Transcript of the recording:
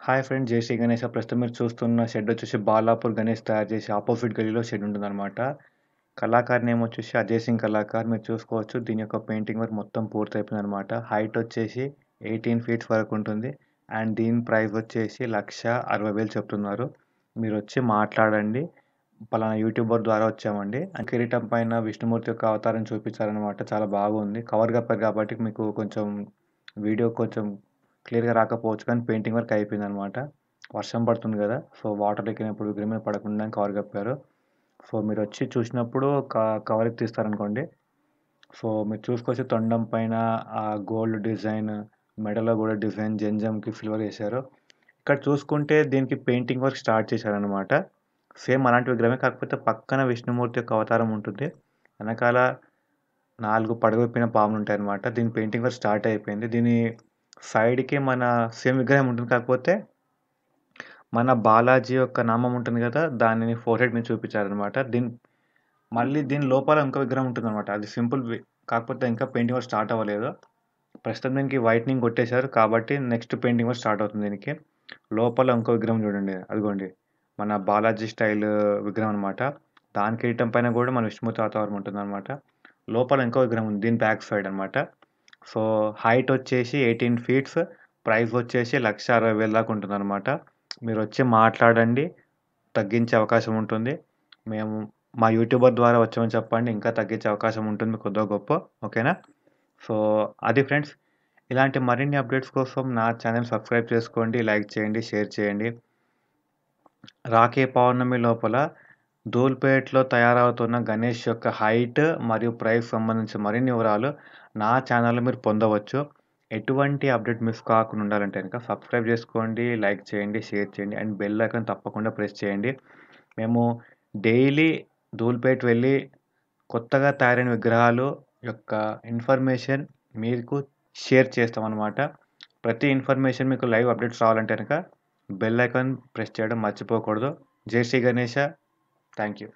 Hi friends, జై శ్రీ గణేష. ప్రస్తుతం మీరు చూస్తున్న షెడ్ వచ్చేసి బాలాపూర్ గణేష్ తయారు చేసి ఆపోజిట్ గలీలో షెడ్ ఉంటుందన్నమాట. కళాకారు నేమ్ వచ్చేసి అజయ్ సింగ్ కళాకార్. మీరు చూసుకోవచ్చు, దీని యొక్క పెయింటింగ్ వర్క్ మొత్తం పూర్తయిపోయింది అనమాట. హైట్ వచ్చేసి 18 ఫీట్స్ వరకు ఉంటుంది. అండ్ దీని ప్రైస్ వచ్చేసి 1,60,000 చెప్తున్నారు. మీరు వచ్చి మాట్లాడండి. పలానా యూట్యూబర్ ద్వారా వచ్చామండి. కిరీటం పైన విష్ణుమూర్తి యొక్క అవతారం చూపించారనమాట. చాలా బాగుంది. కవర్ కప్పారు కాబట్టి మీకు కొంచెం వీడియో కొంచెం క్లియర్గా రాకపోవచ్చు, కానీ పెయింటింగ్ వర్క్ అయిపోయిందనమాట. వర్షం పడుతుంది కదా, సో వాటర్ ఎక్కినప్పుడు విగ్రహం మీద పడకుండా కవర్ కప్పారు. సో మీరు వచ్చి చూసినప్పుడు కవర్ తీస్తారనుకోండి. సో మీరు చూసుకోవచ్చు, తొండం పైన ఆ గోల్డ్ డిజైన్, మెడలో కూడా డిజైన్, జంజంకి సిల్వర్ వేశారు. ఇక్కడ చూసుకుంటే దీనికి పెయింటింగ్ వర్క్ స్టార్ట్ చేశారనమాట. సేమ్ అలాంటి విగ్రహమే, కాకపోతే పక్కన విష్ణుమూర్తి యొక్క అవతారం ఉంటుంది. వెనకాల 4 పడగొప్పిన పాములు ఉంటాయి అనమాట. దీని పెయింటింగ్ వర్క్ స్టార్ట్ అయిపోయింది. దీని సైడ్కి మన సేమ్ విగ్రహం ఉంటుంది, కాకపోతే మన బాలాజీ యొక్క నామం ఉంటుంది కదా, దానిని ఫోర్ మీద చూపించారనమాట. మళ్ళీ దీని లోపల ఇంకో విగ్రహం ఉంటుంది అనమాట. అది సింపుల్, కాకపోతే ఇంకా పెయింటింగ్ వర్క్ స్టార్ట్ అవ్వలేదు. ప్రస్తుతం దీనికి వైట్నింగ్ కొట్టేశారు కాబట్టి నెక్స్ట్ పెయింటింగ్ వర్క్ స్టార్ట్ అవుతుంది. దీనికి లోపల ఇంకో విగ్రహం చూడండి, అదిగోండి మన బాలాజీ స్టైల్ విగ్రహం అనమాట. దాని కిరీటం పైన కూడా మన విష్ణుమూర్తి అవతారం ఉంటుంది అనమాట. లోపల ఇంకో విగ్రహం ఉంది దీని బ్యాక్ సైడ్ అనమాట. సో హైట్ వచ్చేసి 18 ఫీట్స్, ప్రైస్ వచ్చేసి 1,60,000 దాకా ఉంటుంది అనమాట. మీరు వచ్చి మాట్లాడండి, తగ్గించే అవకాశం ఉంటుంది. మేము మా యూట్యూబర్ ద్వారా వచ్చామని చెప్పండి, ఇంకా తగ్గించే అవకాశం ఉంటుంది కొద్దిగా గొప్ప. ఓకేనా? సో అది ఫ్రెండ్స్. ఇలాంటి మరిన్ని అప్డేట్స్ కోసం నా ఛానల్ సబ్స్క్రైబ్ చేసుకోండి, లైక్ చేయండి, షేర్ చేయండి. రాఖీ పౌర్ణమి లోపల ధూల్పేట్లో తయారవుతున్న గణేష్ యొక్క హైట్ మరియు ప్రైస్ సంబంధించిన మరిన్ని వివరాలు నా ఛానల్లో మీరు పొందవచ్చు. ఎటువంటి అప్డేట్ మిస్ కాకుండా ఉండాలంటే కనుక సబ్స్క్రైబ్ చేసుకోండి, లైక్ చేయండి, షేర్ చేయండి అండ్ బెల్ ఐకాన్ తప్పకుండా ప్రెస్ చేయండి. మేము డైలీ ధూల్పేట్ వెళ్ళి కొత్తగా తయారైన విగ్రహాలు యొక్క ఇన్ఫర్మేషన్ మీకు షేర్ చేస్తామన్నమాట. ప్రతి ఇన్ఫర్మేషన్ మీకు లైవ్ అప్డేట్స్ రావాలంటే కనుక బెల్ ఐకాన్ ప్రెస్ చేయడం మర్చిపోకూడదు. జై శ్రీ గణేష. Thank you.